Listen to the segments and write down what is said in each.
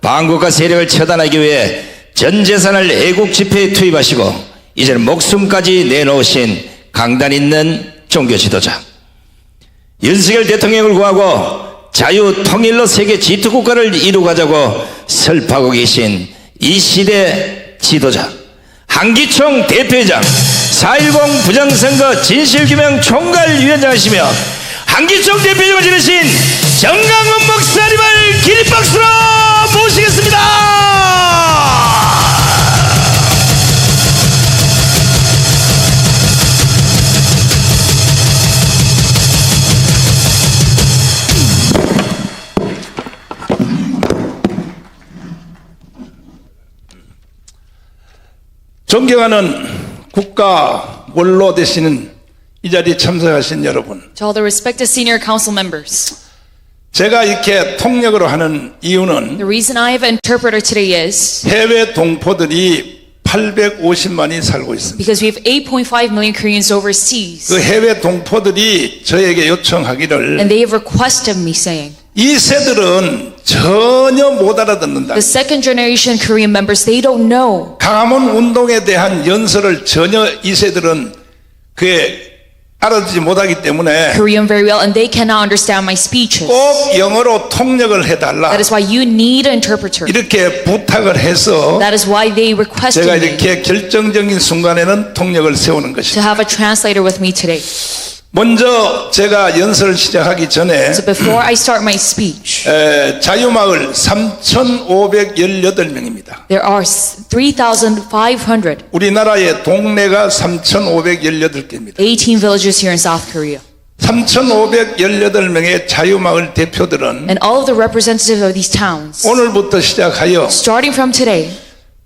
반국가 세력을 처단하기 위해 전 재산을 애국 집회에 투입하시고 이제는 목숨까지 내놓으신 강단 있는 종교 지도자, 윤석열 대통령을 구하고 자유 통일로 세계 G2 국가를 이루가자고 설파하고 계신 이 시대 지도자, 한기총 대표회장, 4.10 부정선거 진실규명 총괄위원장이시며 한기총 대표회장을 지내신 정강훈 목사님을 기립박수로 모시겠습니다. 존경하는 국가 원로 되시는 이 자리에 참석하신 여러분, To all the respected senior council members, 제가 이렇게 통역으로 하는 이유는 the reason I have an interpreter today is 해외 동포들이 850만이 살고 있습니다. because we have 8.5 million Koreans overseas, 그 해외 동포들이 저에게 요청하기를 and they have requested me saying, 이 세들은 전혀 못 알아듣는다. the second generation Korean members, they don't know 강화문 운동에 대한 연설을 전혀 이 세들은 그게 알아듣지 못하기 때문에 Korean very well, and they cannot understand my speeches. 꼭 영어로 통역을 해달라, That is why you need an interpreter. 이렇게 부탁을 해서 That is why they requested 제가 me 이렇게 결정적인 순간에는 통역을 세우는 to 것입니다. have a translator with me today. 먼저 제가 연설을 시작하기 전에 So before I start my speech, 자유마을 3,518명입니다. there are 3,500, 우리나라의 동네가 3,518개입니다. 18 villages here in South Korea. 3,518명의 자유마을 대표들은 And all of the representatives of these towns, 오늘부터 시작하여 starting from today,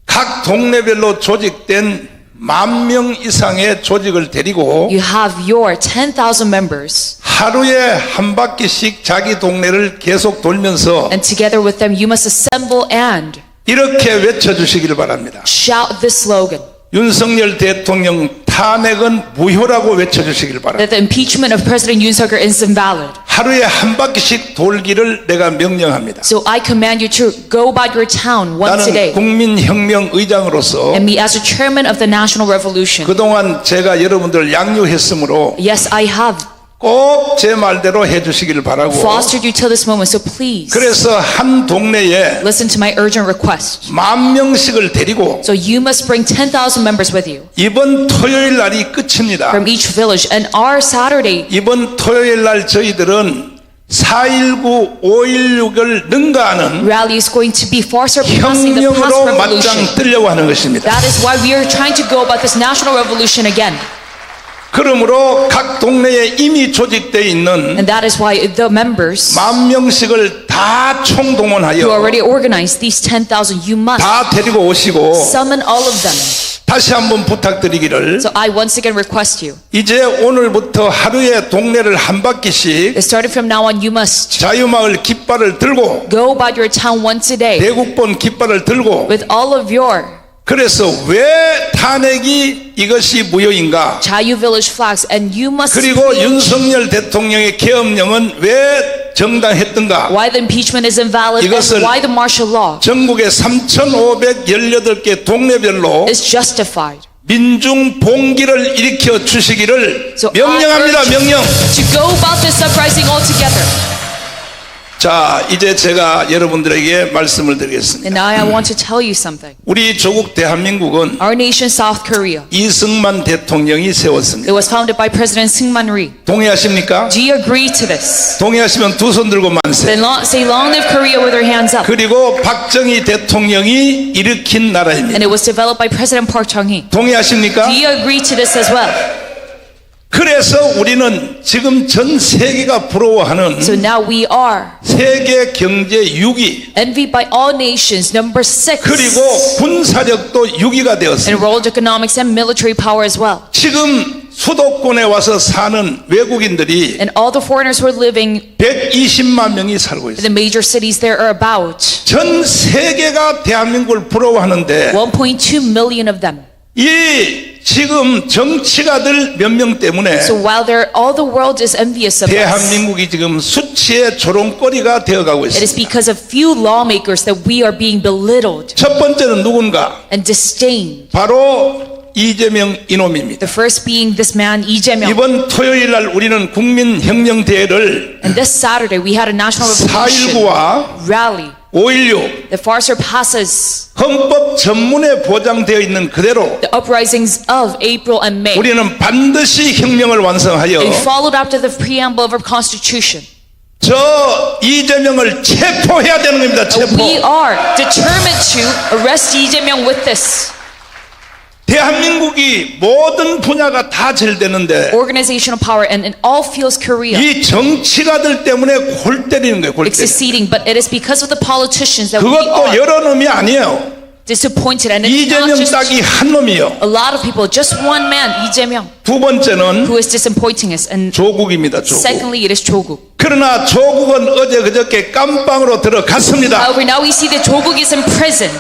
각 동네별로 조직된 10,000명 이상의 조직을 데리고 you have your 10,000 members, 하루에 한 바퀴씩 자기 동네를 계속 돌면서 and together with them you must assemble and 이렇게 외쳐주시기를 바랍니다. shout this slogan, 윤석열 대통령 탄핵은 무효라고 외쳐주시기를 바랍니다. that the impeachment of President Yoon Suk-yeol is invalid. 하루에 한 바퀴씩 돌기를 내가 명령합니다. So I command you to go about your town once a 나는 day. 국민혁명 의장으로서 And me as a chairman of the National Revolution. 그동안 제가 여러분들 양육했으므로 Yes, I have 꼭 제 말대로 해주시기를 바라고, fostered you till this moment. So please 그래서 한 동네에 listen to my urgent request. 10,000명씩을 데리고 So you must bring 10,000 members with you 이번 토요일 날이 끝입니다. from each village. And our Saturday, 이번 토요일 날 저희들은 4.19, 5.16을 능가하는 rally is going to be far surpassing the past 혁명으로 revolution. 맞짱 뜨려고 하는 것입니다. That is why we are trying to go about this national revolution again. 그러므로 각 동네에 이미 조직되어 있는 And that is why the members 10,000명씩을 다 who 총동원하여 already organized, these 10,000, you must 다 데리고 오시고 summon all of them. 다시 한번 부탁드리기를, So I once again request you, 이제 오늘부터 하루에 동네를 한 바퀴씩 that starting from now on, you must 자유마을 깃발을 들고 go about your town once a day 대국본 깃발을 들고, with all of your 그래서 왜 탄핵이 이것이 무효인가, Chayu village flags, and you must 그리고 preach 윤석열 대통령의 계엄령은 왜 정당했던가, why the impeachment is invalid 이것을 and why the martial law 전국의 3,518개 동네별로 is justified. 민중 봉기를 일으켜 주시기를 So 명령합니다. I urge 명령. to go about this uprising all together. 자, 이제 제가 여러분들에게 말씀을 드리겠습니다. And now I want to tell you something. 우리 조국 대한민국은 Our nation, South Korea, 이승만 대통령이 세웠습니다. it was founded by President Syngman Rhee. 동의하십니까? Do you agree to this? 동의하시면 두 손 들고 만세. Then say long live Korea with their hands up. 그리고 박정희 대통령이 일으킨 나라입니다. And it was developed by President Park Chung-hee. 동의하십니까? Do you agree to this as well? 그래서 우리는 지금 전 세계가 부러워하는 So now we are 세계 경제 6위, envied by all nations, number 6 그리고 군사력도 6위가 in 되었습니다. world economics and military power as well. 지금 수도권에 와서 사는 외국인들이 And all the foreigners who are living 120만 명이 살고 in 있어요. the major cities there are about 전 세계가 대한민국을 부러워하는데 1.2 million of them. 이 지금 정치가들 몇 명 때문에 So while all the world is envious of us, 대한민국이 지금 수치의 조롱거리가 되어가고 it is 있습니다. because of few lawmakers that we are being belittled 첫 번째는 누군가? and disdained. 바로 이재명 이놈입니다. The first being this man, Lee Jae-myung. 이번 토요일 날 우리는 국민혁명대회를 And this Saturday, we had a national revolution 4.19와 rally .5.16 that far surpasses 헌법 전문에 보장되어 있는 그대로 the uprisings of April and May. 우리는 반드시 혁명을 완성하여 We followed after the preamble of our Constitution. 저 이재명을 체포해야 되는 겁니다. We 체포. are determined to arrest Lee Jae-myung with this. 대한민국이 모든 분야가 다 잘 되는데 Organizational power and in all fields Korea 이 정치가들 때문에 골 때리는 거예요. 골 is 때리는. succeeding, but it is because of the politicians that we 그것도 are 여러 놈이 아니에요. disappointed. And it's not 이재명 just 딱이 한 놈이요. a lot of people, just one man, Lee Jae-myung, 두 번째는 who is disappointing us. And 조국입니다. 조국. secondly, it is Choguk. 그러나 조국은 어제 그저께 깜빵으로 들어갔습니다. However, now we see that Choguk is imprisoned.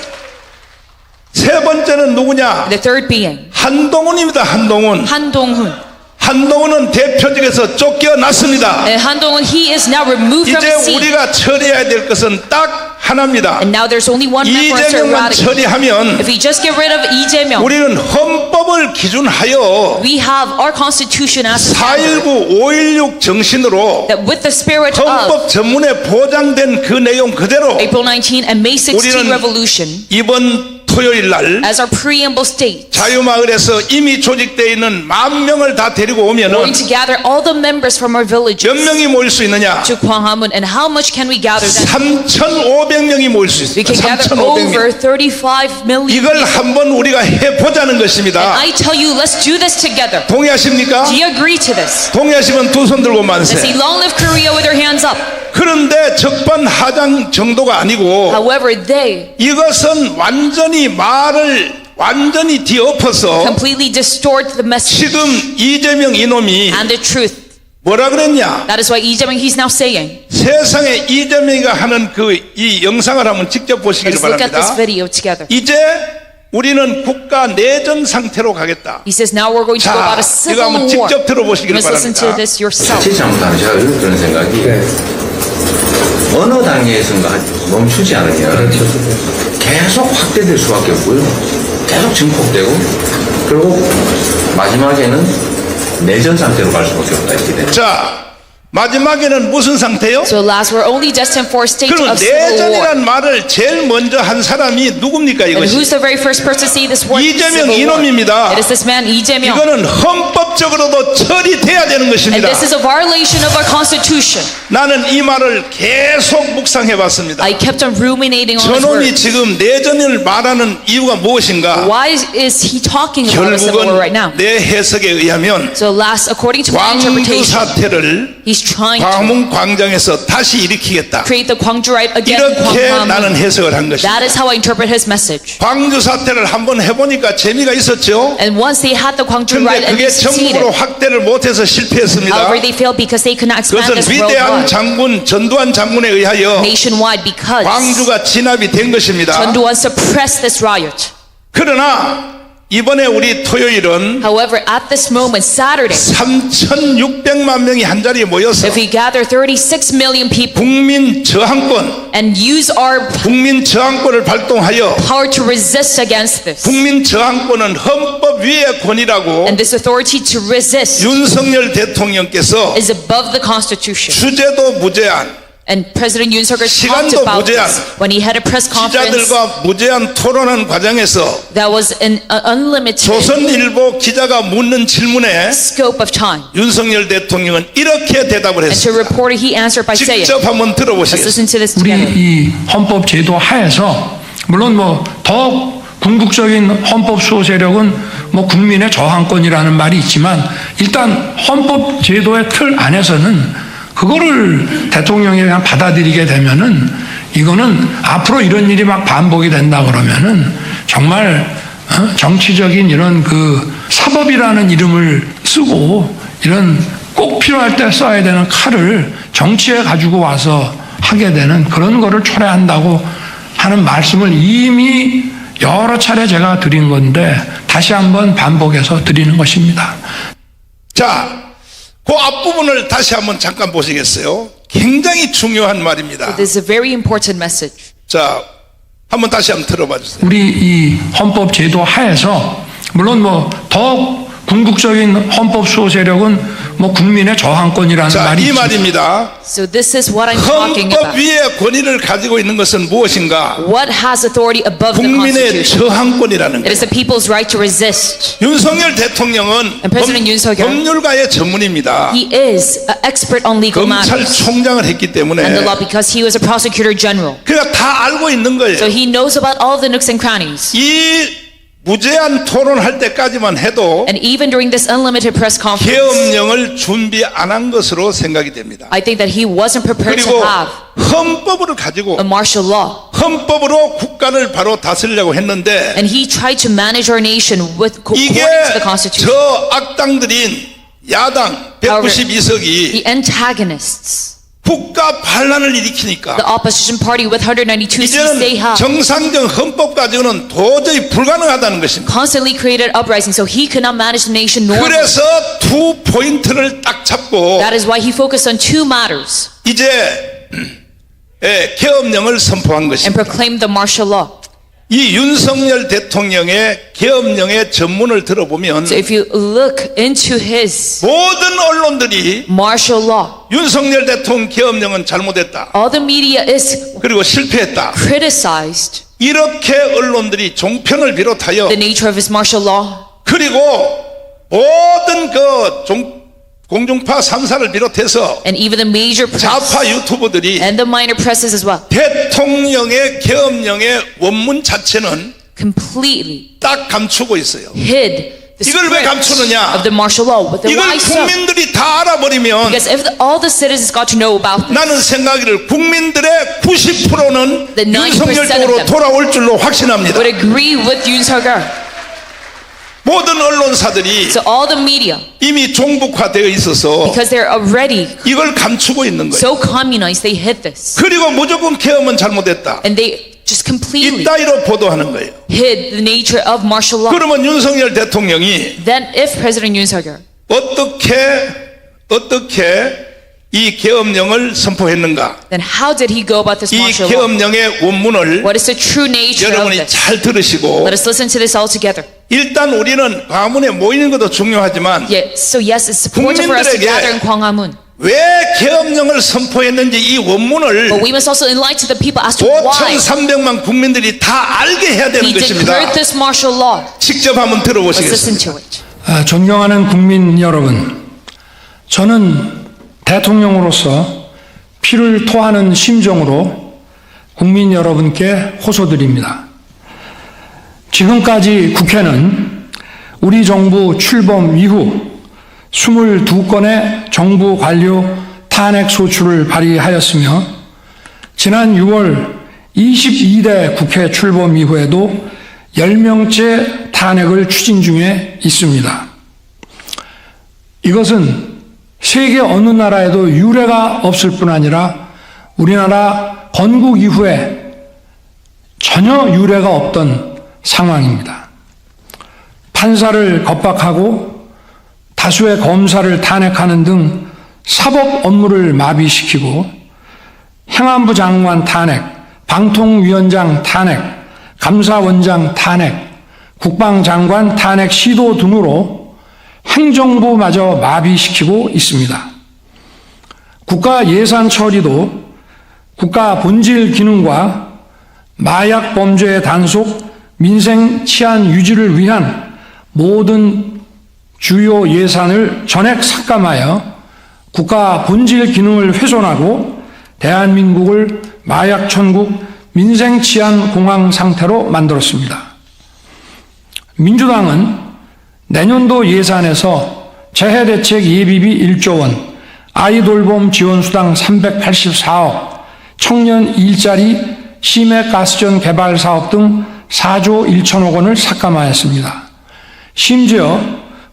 세 번째는 누구냐? The third being 한동훈입니다. 한동훈. Han Dong-hoon. 한동훈은 대표직에서 쫓겨났습니다. And Han Dong-hoon, he is now removed from 이제 the seat. 우리가 처리해야 될 것은 딱 하나입니다. And now there's only one man for us to 이재명만 eradicate. 처리하면 If we just get rid of Lee Jae-myung, 우리는 헌법을 기준하여 we have our constitution as a standard. 4.19, 5.16 정신으로 That with the spirit of 헌법 전문에 보장된 그 내용 그대로 April 19 and May 16 우리는 revolution, 이번 토요일 날 as our preamble states, 자유마을에서 이미 조직되어 있는 10,000명을 다 데리고 going 오면은 to gather all the members from our villages 몇 명이 모일 수 있느냐? to Gwanghwamun. And how much can we gather then? 3,500명이 모일 수 We 있습니다. can gather 3,500명. over 35 million 이걸 people. 한번 우리가 해보자는 And 것입니다. I tell you, let's do this together. 동의하십니까? Do you agree to this? 동의하시면 두 손 들고 Let's 만세. say, long live Korea with your hands up. 그런데 적반하장 정도가 아니고 However, they 이것은 완전히 말을 완전히 뒤엎어서 completely distort the message 지금 이재명 이놈이 and the truth. 뭐라 그랬냐? That is why Lee Jae-myung, he's now saying, 세상에 이재명이가 하는 그 이 영상을 한번 직접 보시기를 let's look at this 바랍니다. video together. 이제 우리는 국가 내전 상태로 가겠다. He says, now we're going to go about 자, a 이거 civil 한번 war. 직접 들어보시기를 Let's listen to 바랍니다. this yourself. 자칫 잘못하면 제가 요즘 드는 생각이 어느 단계에선가 멈추지 않으면 계속 확대될 수밖에 없고요. 계속 증폭되고 그리고 마지막에는 내전 상태로 갈 수밖에 없다 이렇게 되는. 자, 마지막에는 무슨 상태요? So last, we're only destined for a state 그럼 of civil war. 내전이란 말을 제일 먼저 한 사람이 누굽니까 And 이것이? who's the very first person to say this word? 이재명 civil war? 이놈입니다. It is this man, Lee Jae-myung. 이거는 헌법적으로도 처리돼야 되는 And 것입니다. this is a violation of our constitution. 나는 이 말을 계속 묵상해봤습니다. I kept on ruminating on his 저놈이 words. 지금 내전을 말하는 이유가 무엇인가? Why is he talking about a civil war right now? 결국은 내 해석에 의하면 So last, according to my 광주 interpretation, 사태를 he's trying to 광문 광장에서 다시 일으키겠다. create the Gwangju riot again in 이렇게 나는 Gwanghwamun. 해석을 한 것입니다. That is how I interpret his message. 광주 사태를 한번 해보니까 재미가 있었죠. And once they had the Gwangju 그런데 riot and 그게 they succeeded, 전국으로 확대를 못해서 실패했습니다. however, they failed because they could not expand 그것은 this 위대한 worldwide, 장군 전두환 장군에 의하여 nationwide, because 광주가 진압이 된 것입니다. Chun Doo-hwan suppressed this riot. 그러나 이번에 우리 토요일은 However, at this moment, Saturday, 3,600만 명이 한자리에 모여서 if we gather 36 million people 국민 저항권, and use our 국민 저항권을 발동하여 power to resist against this, 국민 저항권은 헌법 위의 권위라고 and this authority to resist 윤석열 대통령께서 is above the Constitution. 주제도 무제한 And President Yoon Suk-yeol talked 시간도 about 무제한, this when he had a press conference 기자들과 무제한 토론한 과정에서 that was an unlimited 조선일보 기자가 묻는 질문에 scope of time. 윤석열 대통령은 이렇게 대답을 And to 했습니다. reporter, he answered by saying, 직접 한번 let's 들어보시겠습니다. listen to this 우리 together. 이 헌법 제도 하에서 물론 뭐 더 궁극적인 헌법 수호 세력은 뭐 국민의 저항권이라는 말이 있지만 일단 헌법 제도의 틀 안에서는 그거를 대통령이 그냥 받아들이게 되면은 이거는 앞으로 이런 일이 막 반복이 된다 그러면은 정말 정치적인 이런 그 사법이라는 이름을 쓰고 이런 꼭 필요할 때 써야 되는 칼을 정치에 가지고 와서 하게 되는 그런 거를 초래한다고 하는 말씀을 이미 여러 차례 제가 드린 건데 다시 한번 반복해서 드리는 것입니다. 자, 그 앞부분을 다시 한번 잠깐 보시겠어요? 굉장히 중요한 말입니다. This is a very important message. 자, 한번 다시 한번 들어봐 주세요. 우리 이 헌법 제도 하에서 물론 뭐 더 궁극적인 헌법 수호 세력은 뭐 국민의 저항권이라는 자, 말이 이 있습니다. 말입니다. So this is what I'm talking 헌법 about. 위에 권위를 가지고 있는 것은 무엇인가? What has authority above the 국민의 Constitution? 저항권이라는 It 거예요. is the people's right to resist. 윤석열 대통령은 And President Yoon-seok 법률가의 전문입니다. He is an expert on legal matters 검찰총장을 했기 때문에 and the law because he was a prosecutor general. 그가 다 알고 있는 거예요. So he knows about all the nooks and crannies. 이 무제한 토론할 때까지만 해도 And even during this unlimited press conference, 계엄령을 준비 안 한 것으로 생각이 됩니다. I think that he wasn't prepared to 그리고 have 헌법을 가지고 a martial law. 헌법으로 국가를 바로 다스리려고 했는데 And he tried to manage our nation with according 이게 to the Constitution. 저 악당들인 야당 192석이 The antagonists, 국가 반란을 일으키니까 the opposition party with 192 seats they 이제는 have, 정상적 헌법 가지고는 도저히 불가능하다는 것입니다. constantly created uprising. So he could not manage the nation normally. 그래서 두 포인트를 딱 잡고 That is why he focused on two matters 이제 계엄령을 선포한 and 것입니다. proclaimed the martial law. 이 윤석열 대통령의 계엄령의 전문을 들어보면 So if you look into his 모든 언론들이 martial law, 윤석열 대통령 계엄령은 잘못했다. all the media is 그리고 실패했다. criticized 이렇게 언론들이 종편을 비롯하여 the nature of his martial law. 그리고 모든 공중파 3사를 비롯해서 And even the major press 좌파 유튜버들이 and the minor presses as well 대통령의 계엄령의 원문 자체는 completely 딱 감추고 있어요. hid the 이걸 왜 script 감추느냐? of the martial law. But then 이걸 why so? 국민들이 다 알아버리면 Because if all the citizens got to know about this, 나는 생각이를 국민들의 90%는 The 90% 윤석열 of 쪽으로 them 돌아올 줄로 확신합니다. would agree with Yoon Seok-yeol. 모든 언론사들이 So all the media, 이미 종북화되어 있어서 because they're already 이걸 감추고 있는 거예요. so communized, they hid this. 그리고 무조건 계엄은 잘못했다. And they just completely 이따위로 보도하는 거예요. hid the nature of martial law. 그러면 윤석열 대통령이 Then if President Yoon Seok-yeol 어떻게 이 계엄령을 선포했는가? then how did he go about this 이 martial law? 계엄령의 원문을 What is the true nature of 여러분이 this? 잘 들으시고 Let us listen to this all together. 일단 우리는 광화문에 모이는 것도 중요하지만 So yes, it's important for us to 국민들에게 gather in Gwanghwamun. 왜 계엄령을 선포했는지 이 원문을 But we must also enlighten the people as to why 5,300만 국민들이 다 알게 해야 되는 he 것입니다. declared this martial law. 직접 한번 Let's listen 들어보시겠습니다. to it. 존경하는 국민 여러분, 저는 대통령으로서 피를 토하는 심정으로 국민 여러분께 호소드립니다. 지금까지 국회는 우리 정부 출범 이후 22건의 정부 관료 탄핵 소추를 발의하였으며 지난 6월 22대 국회 출범 이후에도 10명째 탄핵을 추진 중에 있습니다. 이것은 세계 어느 나라에도 유례가 없을 뿐 아니라 우리나라 건국 이후에 전혀 유례가 없던 상황입니다. 판사를 겁박하고 다수의 검사를 탄핵하는 등 사법 업무를 마비시키고 행안부 장관 탄핵, 방통위원장 탄핵, 감사원장 탄핵, 국방장관 탄핵 시도 등으로 행정부마저 마비시키고 있습니다. 국가 예산 처리도 국가 본질 기능과 마약 범죄 단속, 민생 치안 유지를 위한 모든 주요 예산을 전액 삭감하여 국가 본질 기능을 훼손하고 대한민국을 마약 천국, 민생 치안 공황 상태로 만들었습니다. 민주당은 내년도 예산에서 재해대책 예비비 1조 원, 아이돌봄 지원수당 384억, 청년 일자리, 심해가스전 개발 사업 등 4조 1천억 원을 삭감하였습니다. 심지어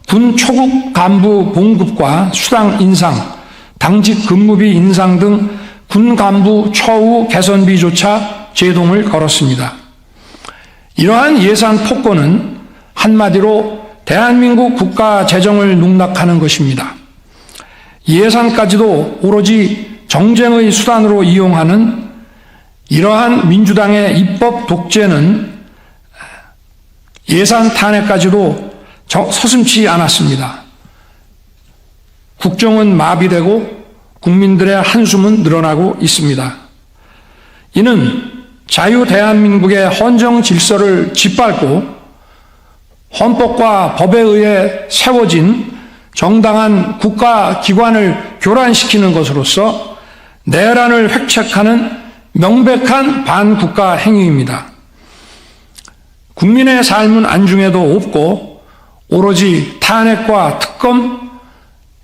군 초급 간부 봉급과 수당 인상, 당직 근무비 인상 등 군 간부 처우 개선비조차 제동을 걸었습니다. 이러한 예산 폭거는 한마디로 대한민국 국가 재정을 농락하는 것입니다. 예산까지도 오로지 정쟁의 수단으로 이용하는 이러한 민주당의 입법 독재는 예산 탄핵까지도 서슴지 않았습니다. 국정은 마비되고 국민들의 한숨은 늘어나고 있습니다. 이는 자유 대한민국의 헌정 질서를 짓밟고 헌법과 법에 의해 세워진 정당한 국가기관을 교란시키는 것으로서 내란을 획책하는 명백한 반국가 행위입니다. 국민의 삶은 안중에도 없고 오로지 탄핵과 특검,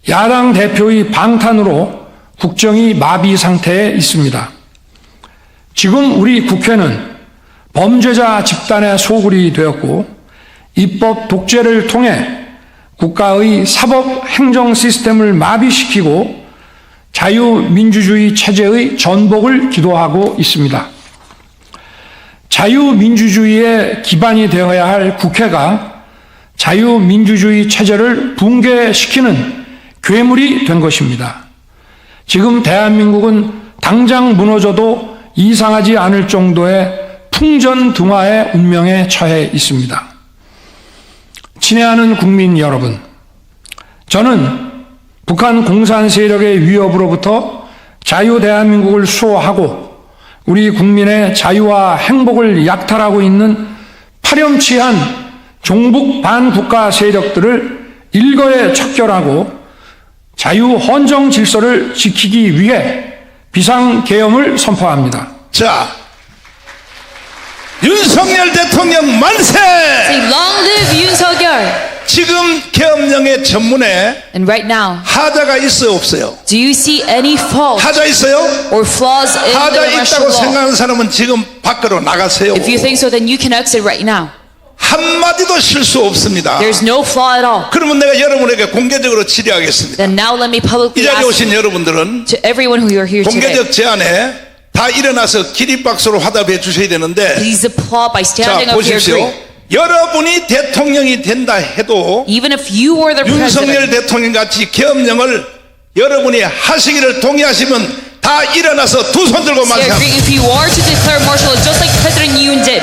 야당 대표의 방탄으로 국정이 마비 상태에 있습니다. 지금 우리 국회는 범죄자 집단의 소굴이 되었고 입법 독재를 통해 국가의 사법 행정 시스템을 마비시키고 자유민주주의 체제의 전복을 기도하고 있습니다. 자유민주주의의 기반이 되어야 할 국회가 자유민주주의 체제를 붕괴시키는 괴물이 된 것입니다. 지금 대한민국은 당장 무너져도 이상하지 않을 정도의 풍전등화의 운명에 처해 있습니다. 친애하는 국민 여러분, 저는 북한 공산 세력의 위협으로부터 자유 대한민국을 수호하고 우리 국민의 자유와 행복을 약탈하고 있는 파렴치한 종북 반국가 세력들을 일거에 척결하고 자유 헌정 질서를 지키기 위해 비상계엄을 선포합니다. 자, 윤석열 대통령 만세! Say, long live Yoon Suk-yeol. 지금 계엄령의 전문에 And right now, 하자가 있어요, 없어요? do you see any fault 하자 있어요? or flaws in 하자 the martial 있다고 law? 생각하는 사람은 지금 밖으로 나가세요. If you think so, then you can exit right now. 한마디도 실수 없습니다. There's no flaw at all. 그러면 내가 여러분에게 공개적으로 질의하겠습니다. Then now let me 이 publicly 자리에 ask 오신 여러분들은 to everyone who are here today, 공개적 제안에 다 일어나서 기립박수로 화답해 주셔야 되는데, please applaud by 자 standing up here. 보십시오. Agree. 여러분이 대통령이 된다 해도 Even if you were the 윤석열 president, 대통령 같이 계엄령을 여러분이 하시기를 동의하시면 다 일어나서 두 손 들고 say, 만세합니다. agree if you are to declare martial law just like President Yoon did.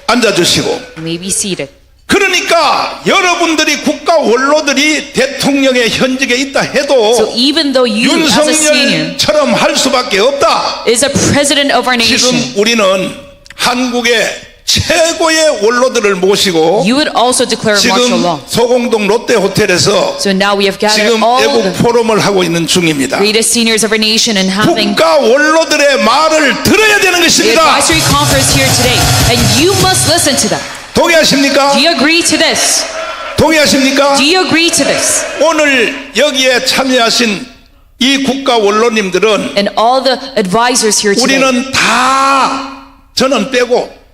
앉아주시고. You may be seated. 그러니까 여러분들이 국가 원로들이 대통령의 현직에 있다 So 해도 even though you, as a senior, 윤석열처럼 할 수밖에 없다. is a president of our 지금 nation, 우리는 한국의 최고의 원로들을 모시고 you would also declare martial 지금 law. 소공동 롯데호텔에서 So now we have gathered 지금 all 애국 the 포럼을 하고 있는 중입니다. greatest seniors of our nation and having 국가 원로들의 말을 들어야 되는 the 것입니다. advisory conference here today. And you must listen to them. 동의하십니까? Do you agree to this? 동의하십니까? Do you agree to this? 오늘 여기에 참여하신 이 국가 원로님들은 And all the advisors here today, 우리는 다 저는 빼고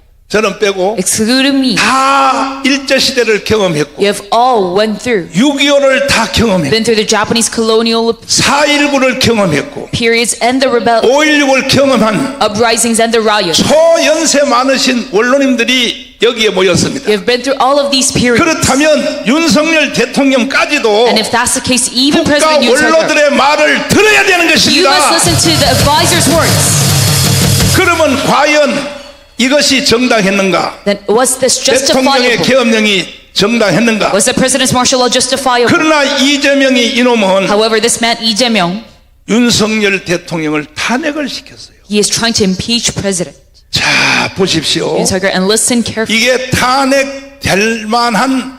excluding me, 다 일제시대를 경험했고 you have all went through, 6.25를 다 경험했고 been through the Japanese colonial 4.19를 경험했고 periods and the 5.16을 경험한 uprisings and the riots. 초연세 많으신 원로님들이 여기에 모였습니다. You have been through all of these periods. 그렇다면 윤석열 대통령까지도 And if that's the case, even 국가 President Yoon Suk-yeol, 원로들의 말을 들어야 되는 you must 것입니다. listen to the advisors' words. 그러면 과연 이것이 정당했는가? Then was this 대통령의 justifiable? 계엄령이 정당했는가? Was the president's martial law justifiable? 그러나 이재명이 이놈은 However, this man Lee Jae-myung, 윤석열 대통령을 탄핵을 시켰어요. he is trying to impeach President 자, 보십시오. Yoon Suk-yeol, and listen carefully. 이게 탄핵될 만한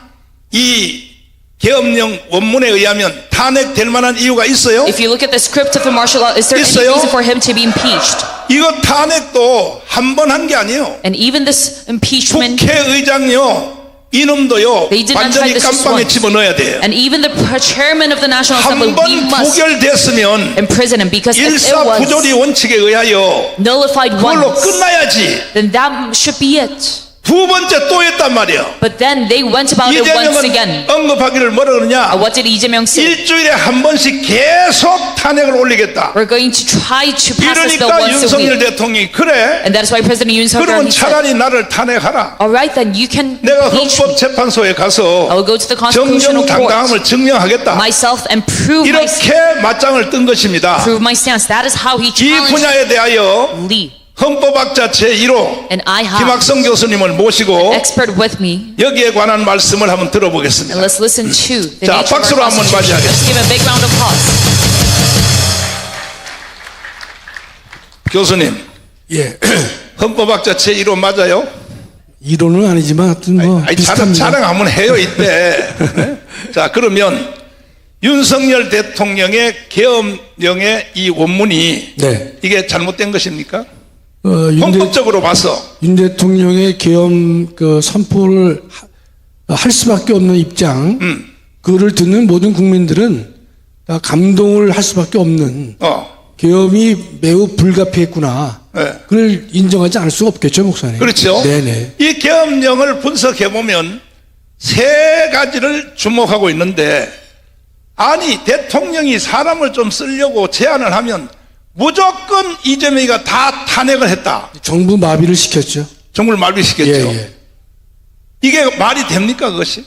이 계엄령 원문에 의하면 탄핵될 만한 이유가 있어요? If you look at the script of the martial law, is there any 있어요? reason for him to be impeached? 이거 탄핵도 한 번 한 게 아니에요. And even this impeachment, 국회의장요, 이놈도요, They did not 완전히 try this 깜빵에 once. 집어넣어야 돼요. and even the chairman of the National Assembly, 한 번 we must 부결됐으면 imprison him, because if it 일사 was 부조리 원칙에 의하여 nullified 그걸로 once, 끝나야지. then that should be it. 두 번째 또 했단 말이에요. But then they went about it once again. 이재명은 언급하기를 뭐라 그러냐? What did Lee Jae-myung say? 일주일에 한 번씩 계속 탄핵을 올리겠다. We're going to try to pass this bill 이러니까 once a 윤석열 week. 대통령이 그래. And that is why President Yoon Suk-yeol 그러면 he said, 차라리 나를 탄핵하라. all right, then you can 내가 impeach me. 헌법재판소에 I 가서 will go to the Constitutional Court 정정당당함을 증명하겠다. myself and prove 이렇게 맞짱을 뜬 것입니다. my stance. That is how he 이 challenged 분야에 대하여 Lee. 헌법학자 제1호 And I have 김학성 교수님을 모시고 expert with me. 여기에 관한 말씀을 한번 And 들어보겠습니다. let's listen to the 자, nature of our 박수로 한번 Constitution. 맞이하겠습니다. Let's give a big round of applause. 교수님, 예. 헌법학자 제1호 맞아요? 이론은 아니지만 하여튼 뭐 아니, 비슷합니다. 자랑 한번 해요 이때. 네? 자, 그러면 윤석열 대통령의 계엄령의 이 원문이 네. 이게 잘못된 것입니까? 윤 헌법적으로 봐서. 대통령의 계엄 그 선포를 할 수밖에 없는 입장, 그를 듣는 모든 국민들은 다 감동을 할 수밖에 없는 계엄이 매우 불가피했구나. 네. 그걸 인정하지 않을 수가 없겠죠, 목사님. 그렇죠. 네네. 이 계엄령을 분석해 보면 세 가지를 주목하고 있는데, 아니 대통령이 사람을 좀 쓰려고 제안을 하면 무조건 이재명이가 다 탄핵을 했다. 정부 마비를 시켰죠. 정부를 말비시켰죠. 예. 이게 말이 됩니까 그것이?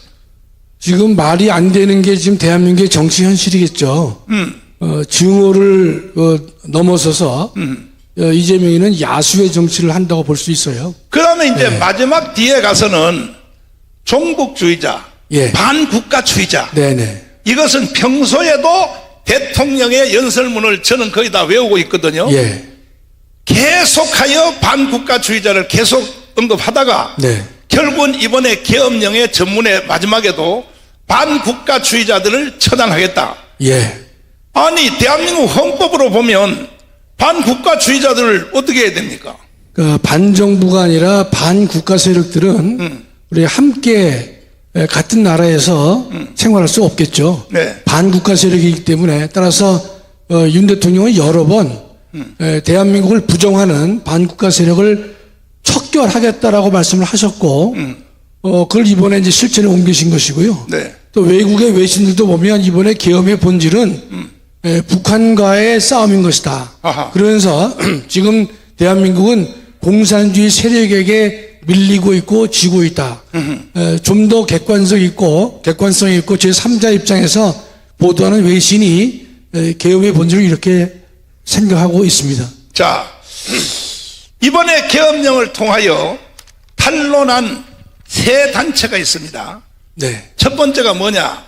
지금 말이 안 되는 게 지금 대한민국의 정치 현실이겠죠. 증오를 넘어서서 이재명이는 야수의 정치를 한다고 볼 수 있어요. 그 다음에 이제 마지막 뒤에 가서는 종북주의자, 예. 반국가주의자. 네네. 이것은 평소에도 대통령의 연설문을 저는 거의 다 외우고 있거든요. 예. 계속하여 반국가주의자를 계속 언급하다가 네. 결국은 이번에 계엄령의 전문의 마지막에도 반국가주의자들을 처단하겠다. 예. 아니 대한민국 헌법으로 보면 반국가주의자들을 어떻게 해야 됩니까? 그 반정부가 아니라 반국가 세력들은 우리 함께 같은 나라에서 생활할 수 없겠죠. 네. 반국가 세력이기 때문에 따라서 윤 대통령은 여러 번 대한민국을 부정하는 반국가 세력을 척결하겠다라고 말씀을 하셨고 그걸 이번에 이제 실천에 옮기신 것이고요. 네. 또 외국의 외신들도 보면 이번에 계엄의 본질은 북한과의 싸움인 것이다. 아하. 그러면서 지금 대한민국은 공산주의 세력에게 밀리고 있고 지고 있다. 좀 더 객관성 있고 제3자 입장에서 보도하는 외신이 계엄의 본질을 이렇게 생각하고 있습니다. 자, 이번에 계엄령을 통하여 탄론한 세 단체가 있습니다. 네. 첫 번째가 뭐냐?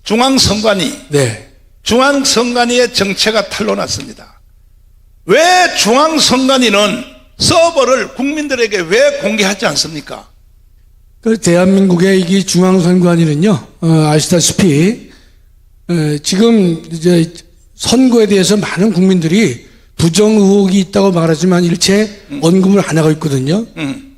중앙선관위. 네. 중앙선관위의 정체가 탄로났습니다. 왜 중앙선관위는 서버를 국민들에게 왜 공개하지 않습니까? 그 대한민국의 이 중앙선관위는요, 아시다시피 지금 이제 선거에 대해서 많은 국민들이 부정 의혹이 있다고 말하지만 일체 언급을 안 하고 있거든요.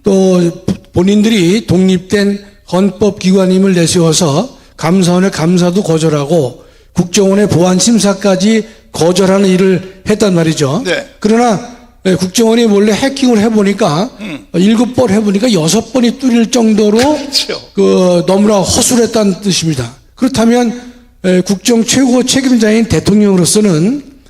또 본인들이 독립된 헌법기관임을 내세워서 감사원의 감사도 거절하고 국정원의 보안심사까지 거절하는 일을 했단 말이죠. 네. 그러나 국정원이 몰래 해킹을 해보니까 7번 해보니까 6번이 뚫릴 정도로 그렇죠. 너무나 허술했다는 뜻입니다. 그렇다면 국정 최고 책임자인 대통령으로서는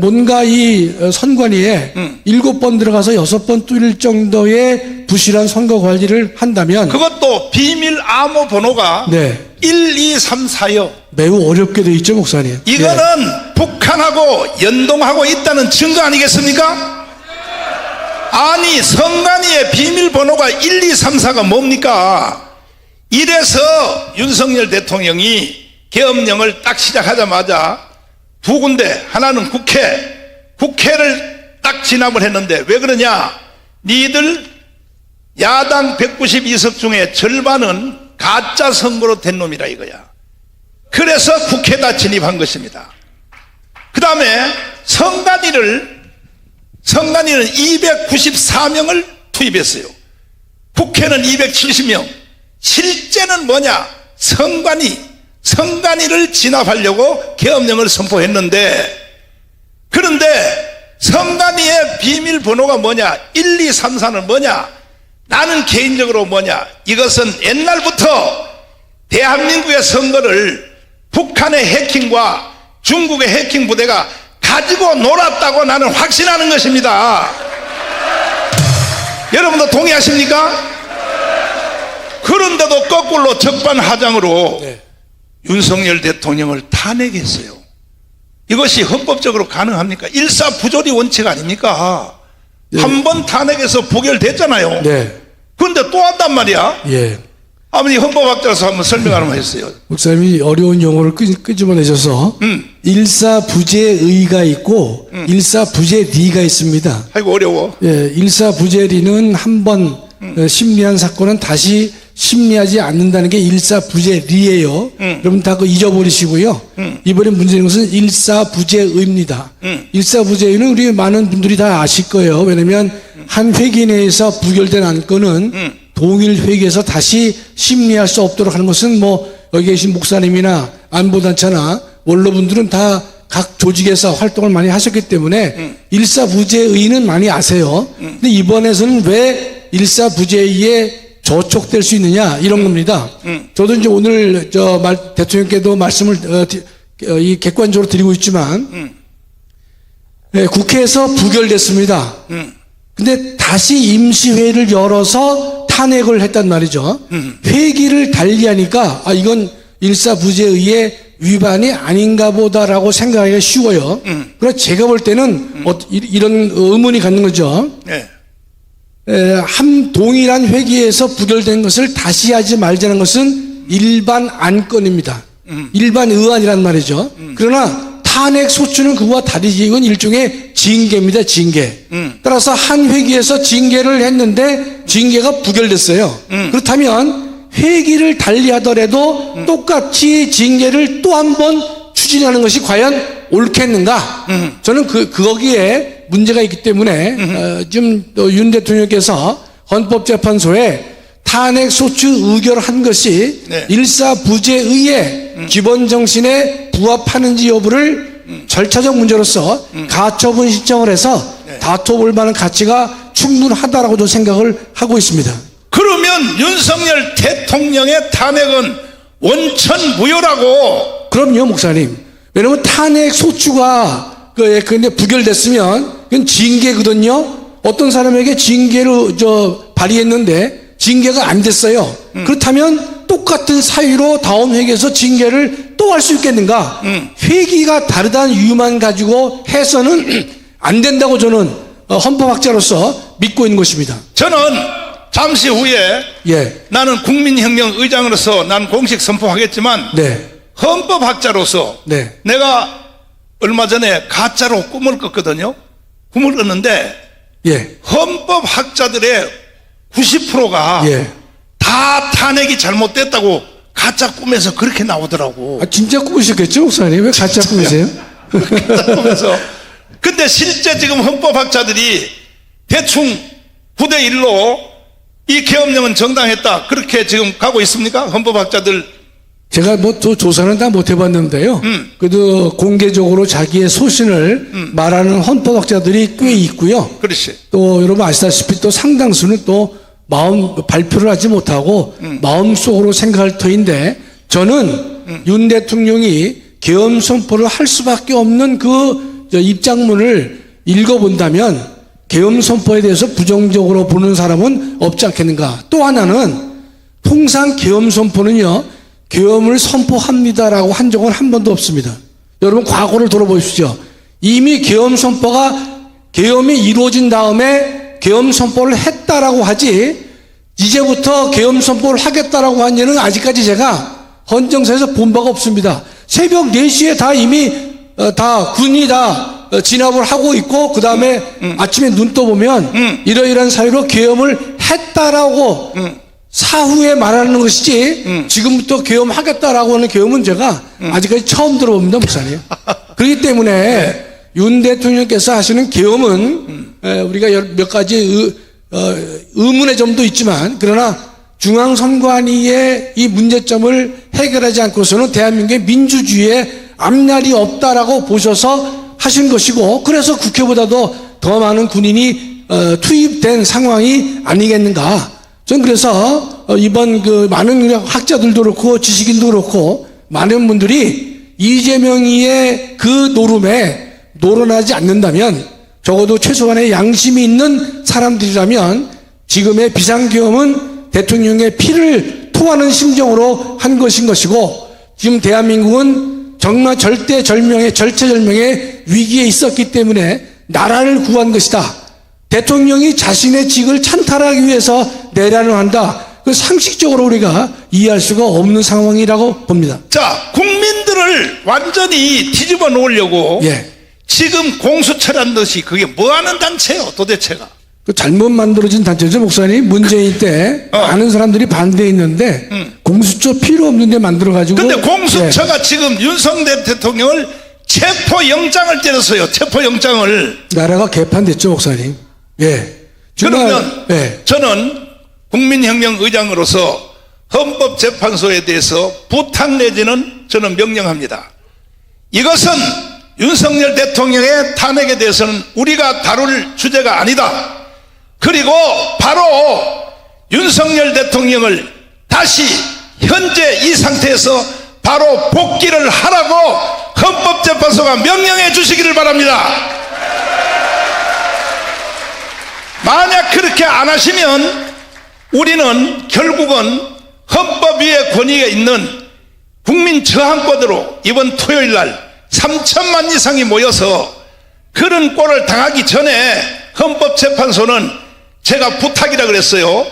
뭔가 이 선관위에 7번 들어가서 6번 뚫릴 정도의 부실한 선거 관리를 한다면 그것도 비밀 암호 번호가 네. 1, 2, 3, 4요. 매우 어렵게 돼 있죠, 목사님. 이거는 북한하고 연동하고 있다는 증거 아니겠습니까? 아니 선관위의 비밀번호가 1, 2, 3, 4가 뭡니까? 이래서 윤석열 대통령이 계엄령을 딱 시작하자마자 두 군데, 하나는 국회를 딱 진압을 했는데 왜 그러냐? 니들 야당 192석 중에 절반은 가짜 선거로 된 놈이라 이거야. 그래서 국회에다 진입한 것입니다. 그 다음에 선관위는 294명을 투입했어요. 국회는 270명. 실제는 뭐냐? 선관위를 진압하려고 계엄령을 선포했는데, 그런데 선관위의 비밀번호가 뭐냐? 1, 2, 3, 4는 뭐냐? 나는 개인적으로 뭐냐, 이것은 옛날부터 대한민국의 선거를 북한의 해킹과 중국의 해킹 부대가 가지고 놀았다고 나는 확신하는 것입니다. 여러분도 동의하십니까? 그런데도 거꾸로 적반하장으로 윤석열 대통령을 탄핵했어요. 이것이 헌법적으로 가능합니까? 일사부조리 원칙 아닙니까? 한 번 탄핵해서 부결됐잖아요. 네. 그런데 또 한단 말이야. 예. 아버지 헌법학자로서 한번 설명하는 거 했어요. 목사님이 어려운 용어를 끄집어내셔서 일사부재의가 있고 일사부재리가 있습니다. 아이고 어려워. 예, 일사부재리는 한 번 심리한 사건은 다시 심리하지 않는다는 게 일사부재리예요. 여러분 다 그거 잊어버리시고요. 이번에 문제는 것은 일사부재의입니다. 일사부재의는 우리 많은 분들이 다 아실 거예요. 왜냐하면 한 회기 내에서 부결된 안건은 동일 회기에서 다시 심리할 수 없도록 하는 것은 뭐 여기 계신 목사님이나 안보단체나 원로분들은 다 각 조직에서 활동을 많이 하셨기 때문에 일사부재의는 많이 아세요. 근데 이번에서는 왜 일사부재의에 저촉될 수 있느냐 이런 겁니다. 저도 이제 오늘 대통령께도 말씀을 이 객관적으로 드리고 있지만 네, 국회에서 부결됐습니다. 근데 다시 임시회를 열어서 탄핵을 했단 말이죠. 회기를 달리하니까 아 이건 일사부재의의 위반이 아닌가 보다라고 생각하기가 쉬워요. 그러나 제가 볼 때는 이런 의문이 갖는 거죠. 네. 한 동일한 회기에서 부결된 것을 다시 하지 말자는 것은 일반 안건입니다. 일반 의안이란 말이죠. 그러나 탄핵 소추는 그와 다르지. 이건 일종의 징계입니다. 징계. 따라서 한 회기에서 징계를 했는데 징계가 부결됐어요. 그렇다면 회기를 달리하더라도 똑같이 징계를 또 한 번 추진하는 것이 과연 옳겠는가? 저는 거기에 문제가 있기 때문에 지금 윤 대통령께서 헌법재판소에 탄핵 소추 의결한 것이 네. 일사부재의의 기본 정신에 부합하는지 여부를 절차적 문제로서 가처분 신청을 해서 다퉈볼 만한 가치가 충분하다라고 저는 생각을 하고 있습니다. 그러면 윤석열 대통령의 탄핵은 원천무효라고. 그럼요, 목사님. 왜냐면 탄핵 소추가 근데 부결됐으면 그건 징계거든요. 어떤 사람에게 징계를 발의했는데 징계가 안 됐어요. 그렇다면 똑같은 사유로 다음 회기에서 징계를 또 할 수 있겠는가? 회기가 다르다는 이유만 가지고 해서는 안 된다고 저는 헌법학자로서 믿고 있는 것입니다. 저는 잠시 후에 나는 국민혁명 의장으로서 난 공식 선포하겠지만 헌법학자로서 내가 얼마 전에 가짜로 꿈을 꿨거든요. 꿈을 꿨는데 헌법학자들의 90%가 다 탄핵이 잘못됐다고 가짜 꿈에서 그렇게 나오더라고. 아, 진짜 꾸으셨겠죠, 목사님? 왜 가짜 꾸으세요? 가짜 꿈에서. 근데 실제 지금 헌법학자들이 대충 9대1로 이 계엄령은 정당했다 그렇게 지금 가고 있습니까? 헌법학자들. 제가 또 조사는 다 못 해봤는데요. 그래도 공개적으로 자기의 소신을 말하는 헌법학자들이 꽤 있고요. 그렇지. 또 여러분 아시다시피 또 상당수는 또 발표를 하지 못하고 마음속으로 생각할 터인데 저는 윤 대통령이 계엄 선포를 할 수밖에 없는 그 입장문을 읽어본다면 계엄 선포에 대해서 부정적으로 보는 사람은 없지 않겠는가. 또 하나는 통상 계엄 선포는요, 계엄을 선포합니다라고 한 적은 한 번도 없습니다. 여러분 과거를 돌아보십시오. 이미 계엄 선포가 계엄이 이루어진 다음에 계엄 선포를 했다라고 하지 이제부터 계엄 선포를 하겠다라고 한 일은 아직까지 제가 헌정사에서 본 바가 없습니다. 새벽 4시에 다 이미 다 군이 다 진압을 하고 있고 그 다음에 아침에 눈 떠보면 이러이러한 사유로 계엄을 했다라고 사후에 말하는 것이지 지금부터 계엄하겠다라고 하는 계엄은 제가 아직까지 처음 들어봅니다, 목사님. 그렇기 때문에 윤 대통령께서 하시는 계엄은 우리가 몇 가지 의문의 점도 있지만 그러나 중앙선관위의 이 문제점을 해결하지 않고서는 대한민국의 민주주의에 앞날이 없다라고 보셔서 하신 것이고 그래서 국회보다도 더 많은 군인이 투입된 상황이 아니겠는가. 전 그래서 이번 그 많은 학자들도 그렇고 지식인도 그렇고 많은 분들이 이재명이의 그 노름에 노론하지 않는다면 적어도 최소한의 양심이 있는 사람들이라면 지금의 비상계엄은 대통령의 피를 토하는 심정으로 한 것인 것이고 지금 대한민국은 정말 절체절명의 위기에 있었기 때문에 나라를 구한 것이다. 대통령이 자신의 직을 찬탈하기 위해서 내란을 한다. 그 상식적으로 우리가 이해할 수가 없는 상황이라고 봅니다. 자, 국민들을 완전히 뒤집어 놓으려고 예. 지금 공수처란 듯이 그게 뭐 하는 단체요, 도대체가? 그 잘못 만들어진 단체죠, 목사님. 문재인 때 많은 사람들이 반대했는데 공수처 필요 없는데 만들어가지고. 근데 공수처가 지금 윤석열 대통령을 체포영장을 때렸어요. 체포영장을. 나라가 개판됐죠, 목사님. 예. 정말, 그러면 예. 저는 국민혁명의장으로서 헌법재판소에 대해서 부탁 내지는 저는 명령합니다. 이것은 윤석열 대통령의 탄핵에 대해서는 우리가 다룰 주제가 아니다. 그리고 바로 윤석열 대통령을 다시 현재 이 상태에서 바로 복귀를 하라고 헌법재판소가 명령해 주시기를 바랍니다. 만약 그렇게 안 하시면 우리는 결국은 헌법 위의 권위가 있는 국민 저항권으로 이번 토요일 날 3천만 이상이 모여서 그런 꼴을 당하기 전에 헌법재판소는 제가 부탁이라 그랬어요.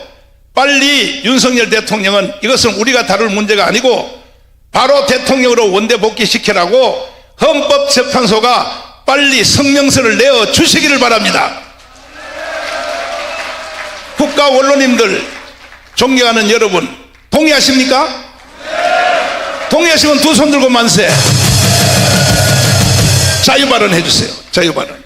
빨리 윤석열 대통령은 이것은 우리가 다룰 문제가 아니고 바로 대통령으로 원대 복귀시키라고 헌법재판소가 빨리 성명서를 내어 주시기를 바랍니다. 국가 원로님들, 존경하는 여러분, 동의하십니까? 동의하시면 두 손 들고 만세. 자유발언 해주세요. 자유발언.